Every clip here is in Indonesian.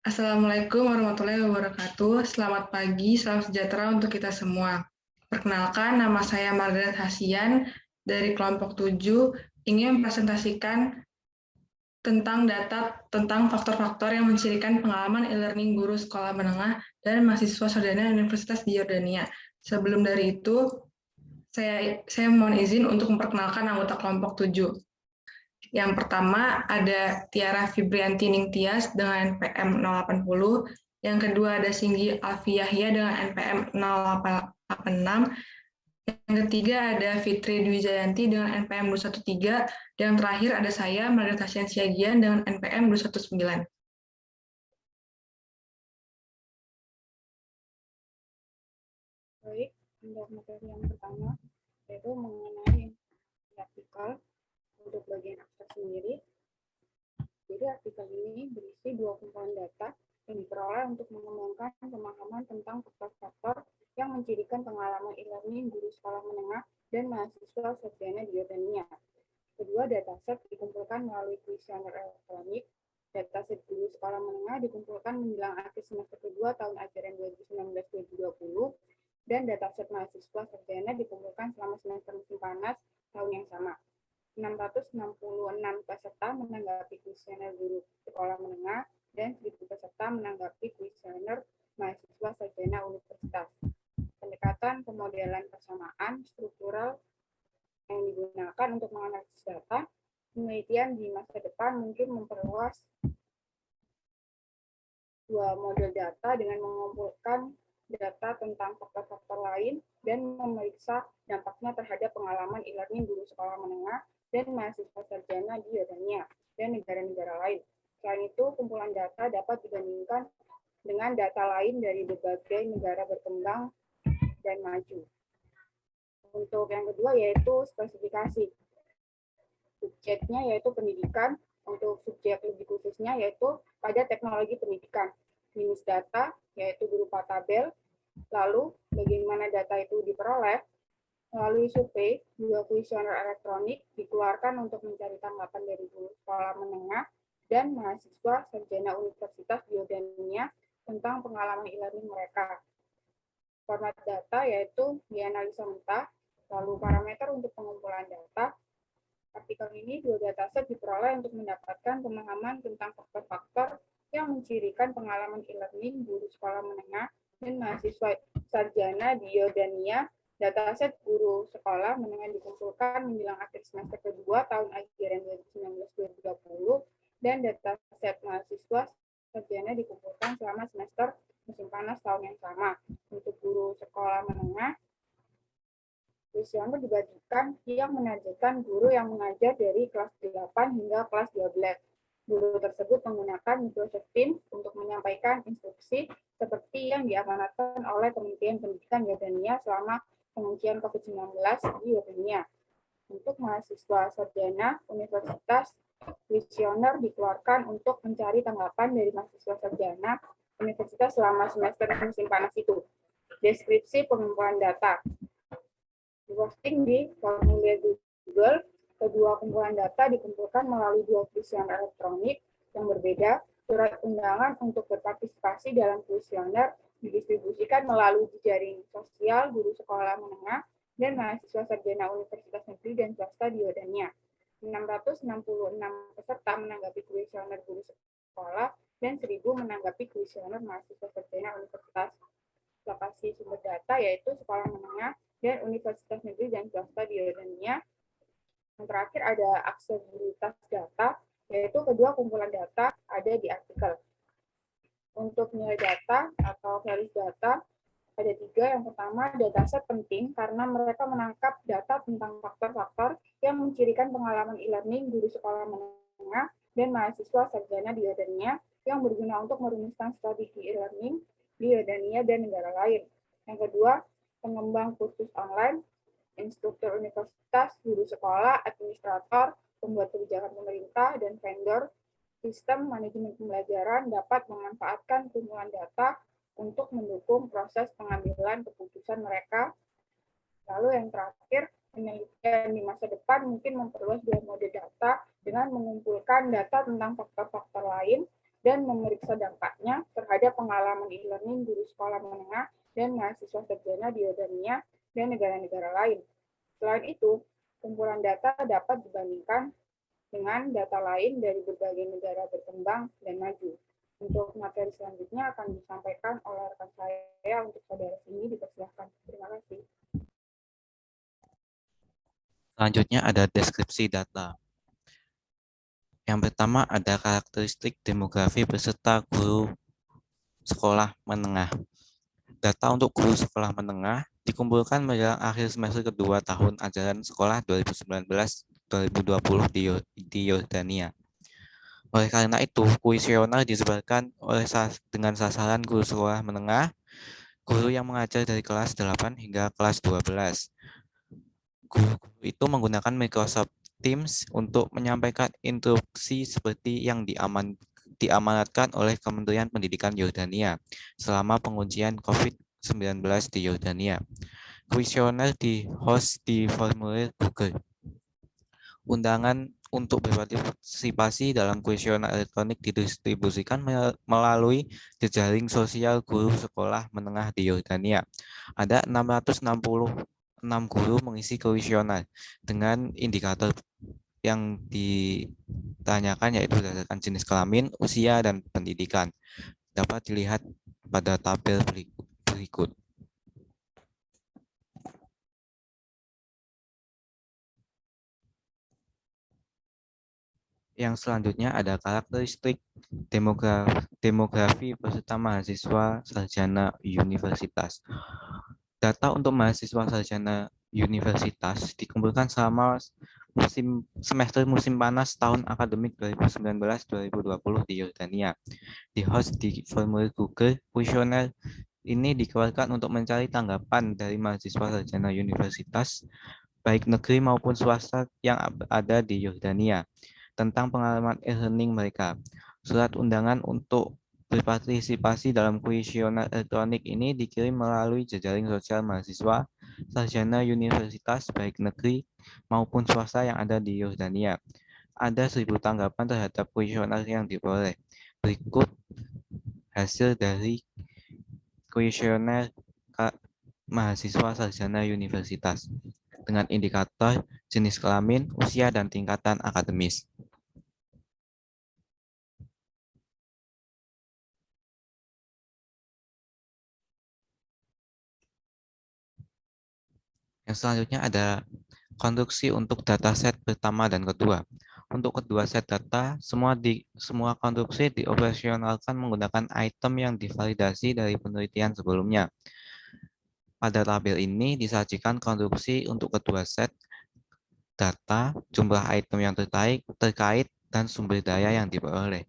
Assalamualaikum warahmatullahi wabarakatuh. Selamat pagi, salam sejahtera untuk kita semua. Perkenalkan, nama saya Margaret Hasian dari kelompok 7 ingin mempresentasikan tentang faktor-faktor yang mencirikan pengalaman e-learning guru sekolah menengah dan mahasiswa sarjana Universitas di Yordania. Sebelum dari itu, saya mohon izin untuk memperkenalkan anggota kelompok 7. Yang pertama ada Tiara Fibrianti Ningtyas dengan NPM 080, yang kedua ada Singgi Alfi Yahya dengan NPM 0886, yang ketiga ada Fitri Dwi Jayanti dengan NPM 213, dan yang terakhir ada saya, Margaret Hasian Siagian dengan NPM 219. Baik, untuk materi yang pertama yaitu mengenai artikel untuk bagian abstrak sendiri. Jadi artikel ini berisi 2 kumpulan data yang diperoleh untuk mengembangkan pemahaman tentang faktor-faktor yang mencirikan pengalaman e-learning guru sekolah menengah dan mahasiswa sarjana di Yordania. Kedua dataset dikumpulkan melalui kuesioner elektronik. Dataset guru sekolah menengah dikumpulkan menjelang akhir semester kedua tahun ajaran 2019-2020, dan dataset mahasiswa sarjana dikumpulkan selama semester musim panas tahun yang sama. 666 peserta menanggapi kuesioner guru sekolah menengah dan 1.000 peserta menanggapi kuesioner mahasiswa sarjana universitas. Pendekatan pemodelan persamaan struktural yang digunakan untuk menganalisis data, penelitian di masa depan mungkin memperluas 2 model data dengan mengumpulkan data tentang faktor-faktor lain dan memeriksa dampaknya terhadap pengalaman e-learning guru sekolah menengah dan mahasiswa sarjana di Yordania dan negara-negara lain. Selain itu, kumpulan data dapat dibandingkan dengan data lain dari berbagai negara berkembang dan maju. Untuk yang kedua yaitu spesifikasi. Subjeknya yaitu pendidikan, untuk subjek lebih khususnya yaitu pada teknologi pendidikan. Minus data yaitu berupa tabel. Lalu bagaimana data itu diperoleh? Melalui survei, 2 kuesioner elektronik dikeluarkan untuk mencari tanggapan dari guru sekolah menengah dan mahasiswa sarjana Universitas di Yordania tentang pengalaman e-learning mereka. Format data yaitu dianalisa mentah, lalu parameter untuk pengumpulan data. Artikel ini 2 dataset diperoleh untuk mendapatkan pemahaman tentang faktor-faktor yang mencirikan pengalaman e-learning guru sekolah menengah dan mahasiswa sarjana di Yordania. Dataset guru sekolah menengah dikumpulkan menjelang akhir semester kedua tahun ajaran 2019-2020, dan dataset mahasiswa sarjana dikumpulkan selama semester musim panas tahun yang sama. Untuk guru sekolah menengah, kuesioner dibagikan yang menargetkan guru yang mengajar dari kelas 8 hingga kelas 12. Guru tersebut menggunakan Microsoft Teams untuk menyampaikan instruksi seperti yang diamanatkan oleh Kementerian Pendidikan Yordania selama penguncian COVID-19 di Yordania. Untuk mahasiswa sarjana universitas, kuesioner dikeluarkan untuk mencari tanggapan dari mahasiswa sarjana universitas selama semester musim panas itu. Deskripsi pengumpulan data. Diposting di formulir Google. Kedua kumpulan data dikumpulkan melalui 2 kuesioner elektronik yang berbeda. Surat undangan untuk berpartisipasi dalam kuesioner didistribusikan melalui jejaring sosial guru sekolah menengah dan mahasiswa sarjana universitas negeri dan swasta di Yordania. 666 peserta menanggapi kuesioner guru sekolah dan 1.000 menanggapi kuesioner mahasiswa sarjana universitas. Lokasi sumber data yaitu sekolah menengah dan universitas negeri dan swasta di Yordania. Yang terakhir ada aksesibilitas data, yaitu kedua kumpulan data ada di artikel. Untuk nilai data atau values data ada 3. Yang pertama, dataset penting karena mereka menangkap data tentang faktor-faktor yang mencirikan pengalaman e-learning guru sekolah menengah dan mahasiswa sarjana di Yordania yang berguna untuk merumuskan strategi e-learning di Yordania dan negara lain. Yang kedua, pengembang kursus online, instruktur universitas, guru sekolah, administrator, pembuat kebijakan pemerintah, dan vendor sistem manajemen pembelajaran dapat memanfaatkan kumpulan data untuk mendukung proses pengambilan keputusan mereka. Lalu yang terakhir, penelitian di masa depan mungkin memperluas 2 mode data dengan mengumpulkan data tentang faktor-faktor lain dan memeriksa dampaknya terhadap pengalaman e-learning guru sekolah menengah dan mahasiswa sarjana di Yordania dan negara-negara lain. Selain itu, kumpulan data dapat dibandingkan dengan data lain dari berbagai negara berkembang dan maju. Untuk materi selanjutnya akan disampaikan oleh rekan saya. Untuk saudara sini dipersilakan. Terima kasih. Selanjutnya ada deskripsi data. Yang pertama ada karakteristik demografi peserta guru sekolah menengah. Data untuk guru sekolah menengah dikumpulkan menjelang akhir semester kedua tahun ajaran sekolah 2019-2020 di Yordania. Oleh karena itu, kuesioner disebarkan dengan sasaran guru sekolah menengah, guru yang mengajar dari kelas 8 hingga kelas 12. Guru itu menggunakan Microsoft Teams untuk menyampaikan instruksi seperti yang diamanatkan oleh Kementerian Pendidikan Yordania selama pengujian COVID-19 di Yordania. Kuesioner di-host di formulir Google. Undangan untuk berpartisipasi dalam kuesioner elektronik didistribusikan melalui jejaring sosial guru sekolah menengah di Yordania. Ada 666 guru mengisi kuesioner dengan indikator yang ditanyakan yaitu berdasarkan jenis kelamin, usia, dan pendidikan. Dapat dilihat pada tabel berikut. Yang selanjutnya ada karakteristik demografi peserta mahasiswa sarjana universitas. Data untuk mahasiswa sarjana universitas dikumpulkan selama semester musim panas tahun akademik 2019-2020 di Yordania. Di-host di formulir Google, kuesioner ini dikeluarkan untuk mencari tanggapan dari mahasiswa sarjana universitas, baik negeri maupun swasta yang ada di Yordania, tentang pengalaman e-learning mereka. Surat undangan untuk berpartisipasi dalam kuesioner elektronik ini dikirim melalui jejaring sosial mahasiswa sarjana universitas baik negeri maupun swasta yang ada di Yordania. Ada 1.000 tanggapan terhadap kuesioner yang diperoleh. Berikut hasil dari kuesioner mahasiswa sarjana universitas dengan indikator jenis kelamin, usia, dan tingkatan akademis. Yang selanjutnya ada konstruksi untuk dataset pertama dan kedua. Untuk kedua set data, semua konstruksi dioperasionalkan menggunakan item yang divalidasi dari penelitian sebelumnya. Pada tabel ini disajikan konstruksi untuk kedua set data, jumlah item yang terkait, dan sumber daya yang diperoleh.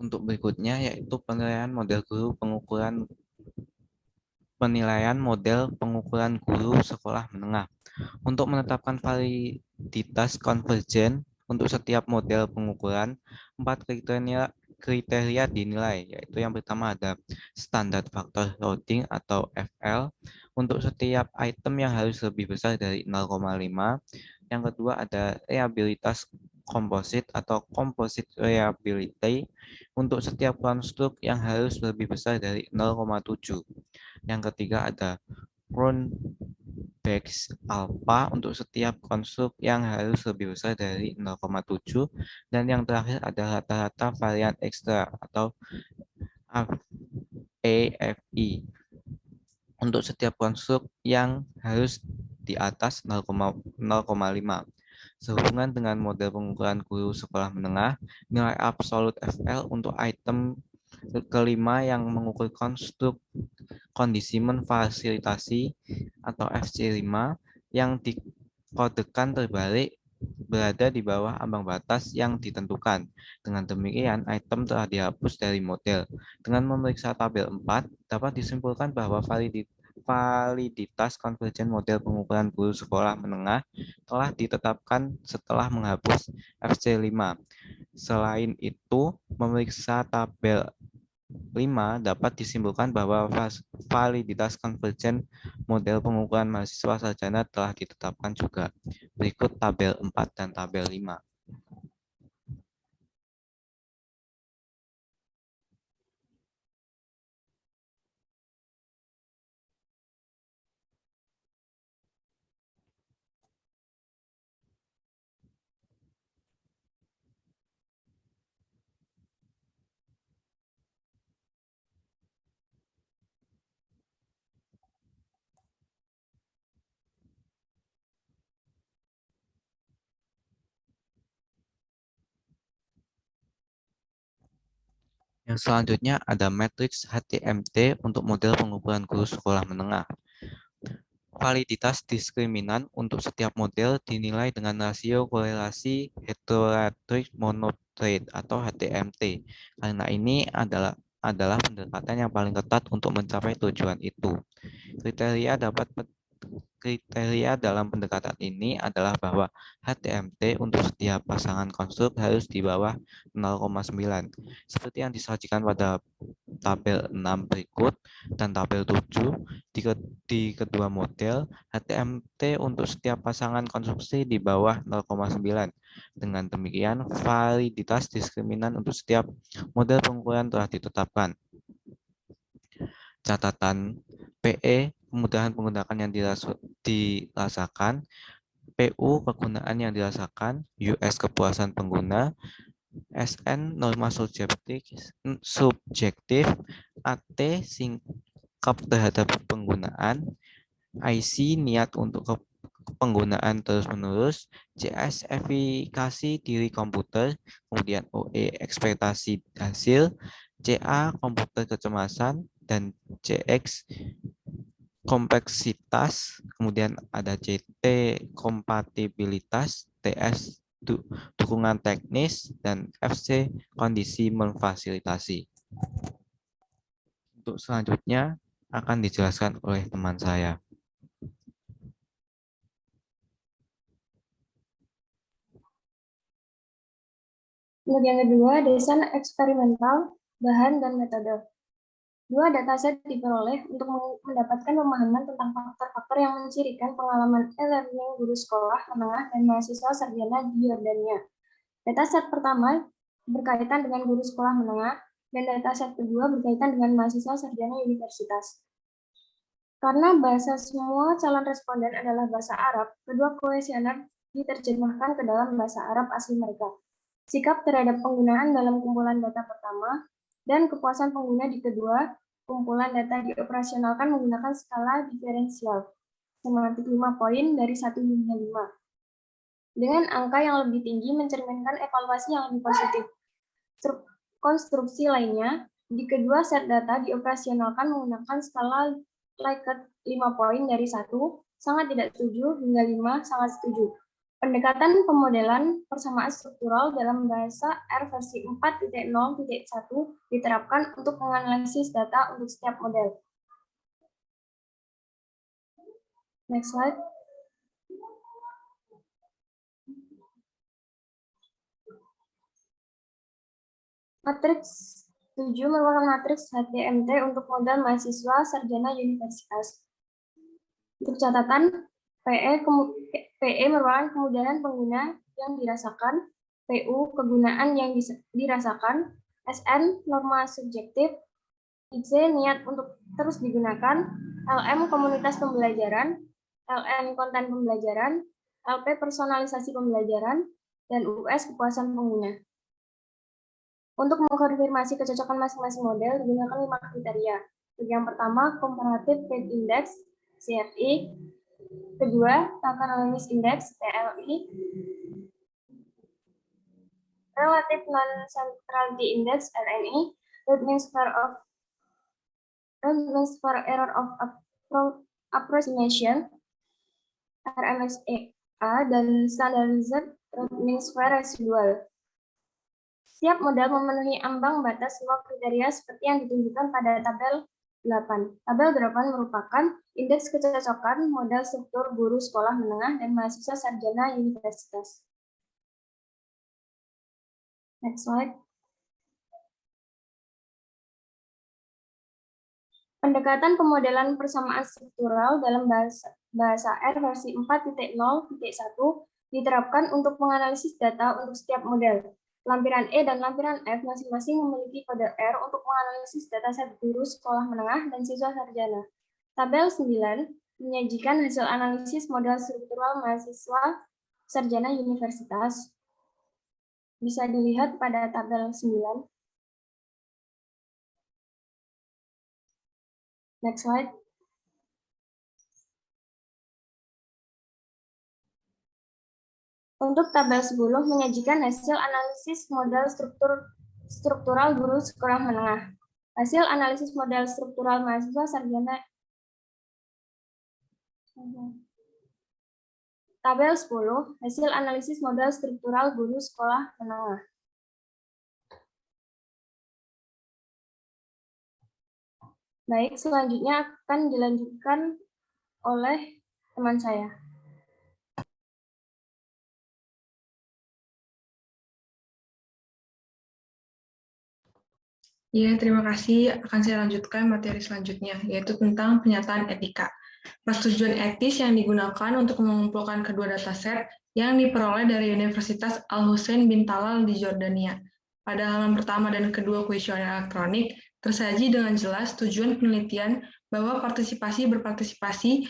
Untuk berikutnya yaitu penilaian model guru sekolah menengah. Untuk menetapkan validitas konvergen untuk setiap model pengukuran, 4 kriteria dinilai, yaitu yang pertama ada standar faktor loading atau FL untuk setiap item yang harus lebih besar dari 0,5. Yang kedua ada reliabilitas komposit atau composite reliability untuk setiap konstruk yang harus lebih besar dari 0,7. Yang ketiga ada Cronbach's alpha untuk setiap konstruk yang harus lebih besar dari 0,7. Dan yang terakhir ada rata-rata varian ekstra atau AFE untuk setiap konstruk yang harus di atas 0,5. Sehubungan dengan model pengukuran guru sekolah menengah, nilai absolut FL untuk item kelima yang mengukur konstruk kondisi memfasilitasi atau FC5 yang dikodekan terbalik berada di bawah ambang batas yang ditentukan. Dengan demikian, item telah dihapus dari model. Dengan memeriksa tabel 4, dapat disimpulkan bahwa validitas konvergen model pengukuran guru sekolah menengah telah ditetapkan setelah menghapus FC5. Selain itu, memeriksa tabel 5, dapat disimpulkan bahwa validitas konvergen model pengukuran mahasiswa sarjana telah ditetapkan juga. Berikut tabel 4 dan tabel 5. Yang selanjutnya ada matriks HTMT untuk model pengukuran guru sekolah menengah. Validitas diskriminan untuk setiap model dinilai dengan rasio korelasi heterotic monotrade atau HTMT. Karena ini adalah pendekatan yang paling ketat untuk mencapai tujuan itu. Kriteria dalam pendekatan ini adalah bahwa HTMT untuk setiap pasangan konstruk harus di bawah 0,9. Seperti yang disajikan pada tabel 6 berikut dan tabel 7 di kedua model, HTMT untuk setiap pasangan konstruksi di bawah 0,9. Dengan demikian, validitas diskriminan untuk setiap model pengukuran telah ditetapkan. Catatan PE, kemudahan penggunaan yang dirasakan, PU, kegunaan yang dirasakan, US, kepuasan pengguna, SN, norma subjektif, AT, sikap terhadap penggunaan, IC, niat untuk penggunaan terus-menerus, CS, efikasi diri komputer, kemudian OE, ekspektasi hasil, CA, komputer kecemasan, dan CX, kompleksitas, kemudian ada CT, kompatibilitas, TS, dukungan teknis, dan FC, kondisi memfasilitasi. Untuk selanjutnya akan dijelaskan oleh teman saya. Untuk yang kedua, desain eksperimental, bahan, dan metode. 2 dataset diperoleh untuk mendapatkan pemahaman tentang faktor-faktor yang mencirikan pengalaman e-learning guru sekolah menengah dan mahasiswa sarjana di Yordania. Dataset pertama berkaitan dengan guru sekolah menengah, dan dataset kedua berkaitan dengan mahasiswa sarjana universitas. Karena bahasa semua calon responden adalah bahasa Arab, kedua kuesioner diterjemahkan ke dalam bahasa Arab asli mereka. Sikap terhadap penggunaan dalam kumpulan data pertama dan kepuasan pengguna di kedua kumpulan data dioperasionalkan menggunakan skala diferensial semantik 5 poin dari 1 hingga 5. Dengan angka yang lebih tinggi mencerminkan evaluasi yang lebih positif. Konstruksi lainnya, di kedua set data dioperasionalkan menggunakan skala Likert 5 poin dari 1, sangat tidak setuju, hingga 5, sangat setuju. Pendekatan pemodelan persamaan struktural dalam bahasa R versi 4.0.1 diterapkan untuk menganalisis data untuk setiap model. Next slide. Matriks 7 merupakan matriks HTMT untuk model mahasiswa sarjana universitas. Untuk catatan, PE merupakan kemudahan pengguna yang dirasakan, PU kegunaan yang dirasakan, SN norma subjektif, IC niat untuk terus digunakan, LM komunitas pembelajaran, LN konten pembelajaran, LP personalisasi pembelajaran, dan US kepuasan pengguna. Untuk mengkonfirmasi kecocokan masing-masing model digunakan 5 kriteria. Yang pertama, Comparative Fit Index, CFI. Kedua, Tachynomics Index, TLI. Relative Non-Centrality Index, RNI. Root mean square error of approximation, RMSEA, dan Standardized root mean square residual. Setiap model memenuhi ambang batas 5 kriteria seperti yang ditunjukkan pada tabel 8. Tabel 8 merupakan indeks kecocokan model struktur guru sekolah menengah dan mahasiswa sarjana universitas. Next slide. Pendekatan pemodelan persamaan struktural dalam bahasa R versi 4.0.1 diterapkan untuk menganalisis data untuk setiap model. Lampiran E dan lampiran F masing-masing memiliki kode R untuk menganalisis dataset guru sekolah menengah dan siswa sarjana. Tabel 9 menyajikan hasil analisis model struktural mahasiswa sarjana universitas. Bisa dilihat pada tabel 9. Next slide. Untuk tabel 10 menyajikan hasil analisis model struktural guru sekolah menengah. Hasil analisis model struktural mahasiswa sarjana. Tabel 10 hasil analisis model struktural guru sekolah menengah. Baik, selanjutnya akan dilanjutkan oleh teman saya. Ya, terima kasih. Akan saya lanjutkan materi selanjutnya, yaitu tentang pernyataan etika. Persetujuan etis yang digunakan untuk mengumpulkan kedua dataset yang diperoleh dari Universitas Al-Husain bin Talal di Jordania. Pada halaman pertama dan kedua kuesioner elektronik, tersaji dengan jelas tujuan penelitian bahwa berpartisipasi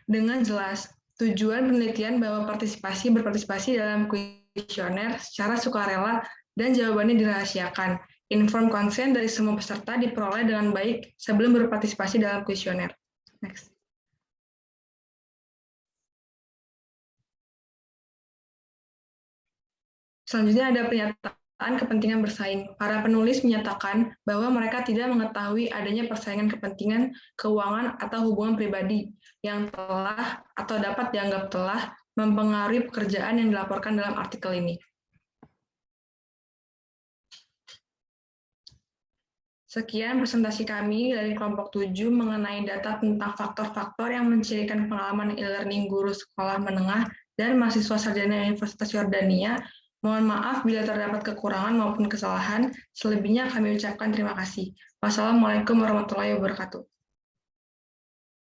dengan jelas tujuan penelitian bahwa berpartisipasi dalam kuesioner secara sukarela dan jawabannya dirahasiakan. Informed consent dari semua peserta diperoleh dengan baik sebelum berpartisipasi dalam kuesioner. Next. Selanjutnya ada pernyataan kepentingan bersaing. Para penulis menyatakan bahwa mereka tidak mengetahui adanya persaingan kepentingan, keuangan, atau hubungan pribadi yang telah atau dapat dianggap telah mempengaruhi pekerjaan yang dilaporkan dalam artikel ini. Sekian presentasi kami dari kelompok 7 mengenai data tentang faktor-faktor yang mencirikan pengalaman e-learning guru sekolah menengah dan mahasiswa sarjana Universitas Yordania. Mohon maaf bila terdapat kekurangan maupun kesalahan. Selebihnya kami ucapkan terima kasih. Wassalamualaikum warahmatullahi wabarakatuh.